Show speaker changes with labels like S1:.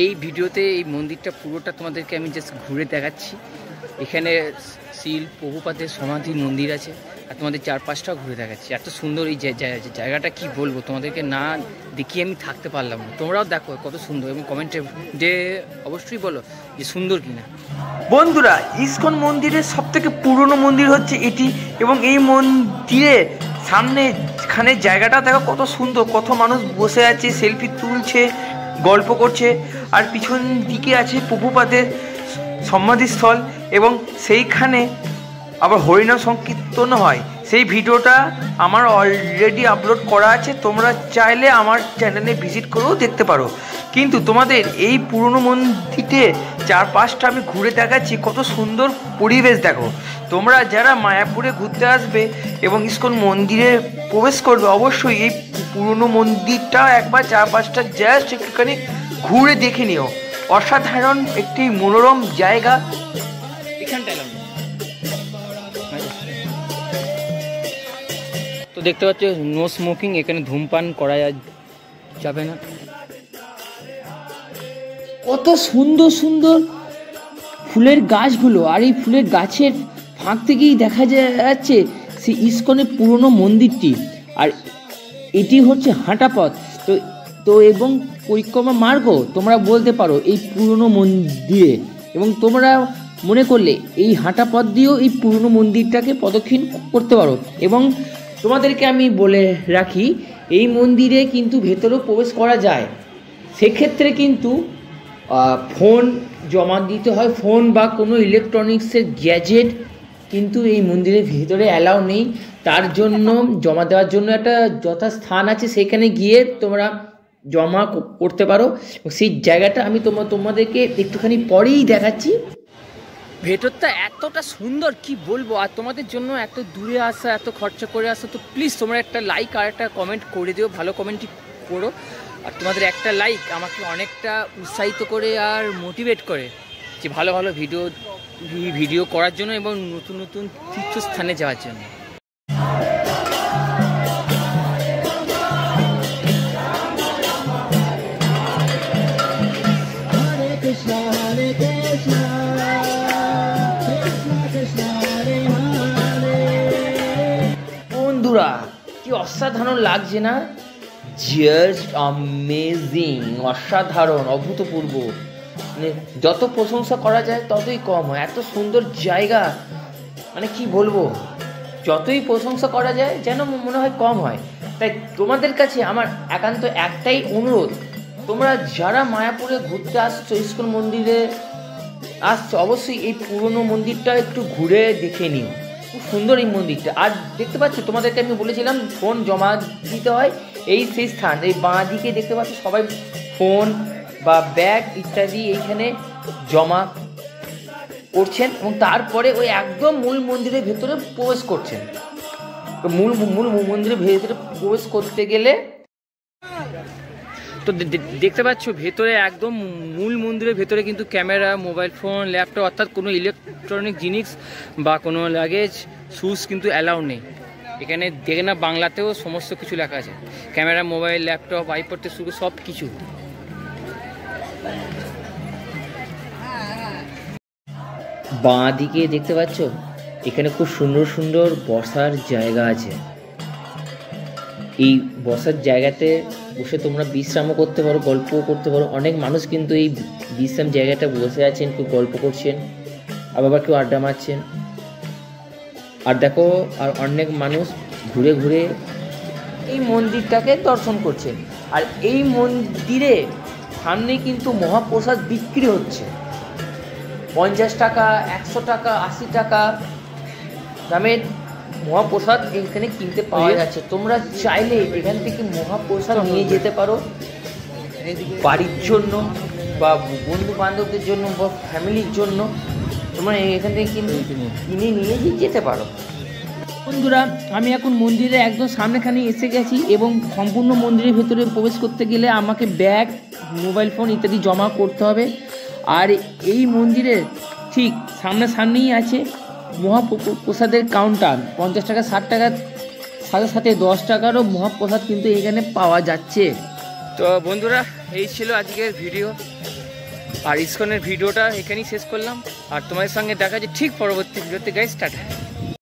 S1: এই ভিডিওতে এই মন্দিরটা পুরোটা তোমাদেরকে আমি জাস্ট ঘুরে দেখাচ্ছি। এখানে শিল প্রভুপাদের সমাধি মন্দির আছে, আর তোমাদের চারপাশটাও ঘুরে দেখাচ্ছি। এত সুন্দর এই জায়গাটা, কি বলবো তোমাদেরকে, না দেখিয়ে আমি থাকতে পারলাম না। তোমরাও দেখো কত সুন্দর, এবং কমেন্টে যে অবশ্যই বলো যে সুন্দর কিনা।
S2: বন্ধুরা, ইসকন মন্দিরের সবথেকে পুরনো মন্দির হচ্ছে এটি, এবং এই মন্দিরে সামনেখানে জায়গাটা দেখো কত সুন্দর, কত মানুষ বসে আছে, সেলফি তুলছে, গল্প করছে, আর পিছন দিকে আছে প্রভুপাদের সমাধিস্থল, এবং সেইখানে আবার হরিনাম সংকীর্তন হয়। সেই ভিডিওটা আমার অলরেডি আপলোড করা আছে, তোমরা চাইলে আমার চ্যানেলে ভিজিট করেও দেখতে পারো। কিন্তু তোমাদের এই পুরনো মন্দিরতে চারপাশটা আমি ঘুরে দেখাচ্ছি, কত সুন্দর পরিবেশ দেখো। তোমরা যারা মায়াপুরে ঘুরতে আসবে এবং ইসকন মন্দিরে প্রবেশ করবে, অবশ্যই এই পুরনো মন্দিরটা একবার চারপাশটা জাস্ট একটুখানি ঘুরে দেখে নিও। অসাধারণ একটি মনোরম জায়গা।
S1: এখানটায় তো দেখতে পাচ্ছ নো স্মোকিং, এখানে ধূমপান করা যাবে না। কত সুন্দর সুন্দর ফুলের গাছগুলো, আর এই ফুলের গাছের ফাঁক থেকেই দেখা যাচ্ছে সেই ইসকনের পুরনো মন্দিরটি। আর এটি হচ্ছে হাঁটা পথ তো এবং পরিক্রমা মার্গ তোমরা বলতে পারো এই পুরনো মন্দিরে। এবং তোমরা মনে করলে এই হাঁটা পথ দিয়েও এই পুরনো মন্দিরটাকে প্রদক্ষিণ করতে পারো। এবং তোমাদেরকে আমি বলে রাখি, এই মন্দিরে কিন্তু ভেতরেও প্রবেশ করা যায়, সেক্ষেত্রে কিন্তু ফোন জমা দিতে হয়। ফোন বা কোনো ইলেকট্রনিক্সের গ্যাজেট কিন্তু এই মন্দিরের ভিতরে অ্যালাউ নেই। তার জন্য জমা দেওয়ার জন্য একটা যথাস্থান আছে, সেখানে গিয়ে তোমরা জমা করতে পারো। সেই জায়গাটা আমি তোমাদেরকে একটুখানি পরেই দেখাচ্ছি। ভেতরটা এতটা সুন্দর কি বলবো, আর তোমাদের জন্য এত দূরে আসা, এত খরচা করে আসা, তো প্লিজ তোমরা একটা লাইক আর একটা কমেন্ট করে দিও, ভালো কমেন্টই করো। আর তোমাদের একটা লাইক আমাকে অনেকটা উৎসাহিত করে আর মোটিভেট করে যে ভালো ভালো ভিডিও করার জন্য এবং নতুন নতুন তীর্থস্থানে যাওয়ার জন্য। বন্ধুরা, কি অসাধারণ লাগছে না? জাস্ট অ্যামেজিং, অসাধারণ, অভূতপূর্ব। মানে যত প্রশংসা করা যায় ততই কম হয়। এত সুন্দর জায়গা, মানে কি বলবো, যতই প্রশংসা করা যায় যেন মনে হয় কম হয়। তাই তোমাদের কাছে আমার একান্ত একটাই অনুরোধ, তোমরা যারা মায়াপুরে ঘুরতে আসছো, ইসকন মন্দিরে আসছো, অবশ্যই এই পুরনো মন্দিরটা একটু ঘুরে দেখে নিও। খুব সুন্দর এই মন্দিরটা। আর দেখতে পাচ্ছ, তোমাদেরকে আমি বলেছিলাম ফোন জমা দিতে হয়। এই সেই স্থান, এই বাঁ দিকে দেখতে পাচ্ছ সবাই ফোন বা ব্যাগ ইত্যাদি এইখানে জমা করছেন, এবং তারপরে ওই একদম মূল মন্দিরের ভেতরে প্রবেশ করছেন। তো মূল মন্দিরের ভেতরে প্রবেশ করতে গেলে তো দেখতে পাচ্ছ ভেতরে একদম মূল মন্দিরের ভেতরে কিন্তু ক্যামেরা, মোবাইল ফোন, ল্যাপটপ অর্থাৎ কোনো ইলেকট্রনিক জিনিস বা কোনো লাগেজ, শুজ কিন্তু অ্যালাউ নেই। এখানে দেখে না, বাংলাতেও সমস্ত কিছু লেখা আছে, ক্যামেরা, মোবাইল, ল্যাপটপ, আইপ্যাড থেকে শুরু সব কিছু। বাঁ দিকে দেখতে পাচ্ছ এখানে খুব সুন্দর সুন্দর বসার জায়গা আছে। এই বসার জায়গাতে বসে তোমরা বিশ্রামও করতে পারো, গল্পও করতে পারো। অনেক মানুষ কিন্তু এই বিশ্রাম জায়গাটা বসে আছেন, কেউ গল্প করছেন, আবার কেউ আড্ডা মারছেন। আর দেখো, আর অনেক মানুষ ঘুরে ঘুরে এই মন্দিরটাকে দর্শন করছেন। আর এই মন্দিরে সামনে কিন্তু মহাপ্রসাদ বিক্রি হচ্ছে। 50 টাকা, 100 টাকা, 80 টাকা দামের মহাপ্রসাদ এখানে কিনতে পাওয়া যাচ্ছে। তোমরা চাইলে এখান থেকে মহাপ্রসাদ নিয়ে যেতে পারো বাড়ির জন্য বা বন্ধু বান্ধবদের জন্য বা ফ্যামিলির জন্য। তোমরা এখান থেকে কিনে নিয়ে যেতে পারো। বন্ধুরা, আমি এখন মন্দিরে একদম সামনেখানে এসে গেছি, এবং সম্পূর্ণ মন্দিরের ভেতরে প্রবেশ করতে গেলে আমাকে ব্যাগ, মোবাইল ফোন ইত্যাদি জমা করতে হবে। আর এই মন্দিরের ঠিক সামনেই আছে মহাপ্রসাদের কাউন্টার। 50 টাকা, 60 টাকার সাথে সাথে 10 টাকারও মহাপ্রসাদ কিন্তু এখানে পাওয়া যাচ্ছে। তো বন্ধুরা, এই ছিল আজকের ভিডিও। আর ইসকনের ভিডিওটা এখানেই শেষ করলাম, আর তোমাদের সঙ্গে দেখা যাচ্ছে ঠিক পরবর্তী ভিডিওতে। Guys tata.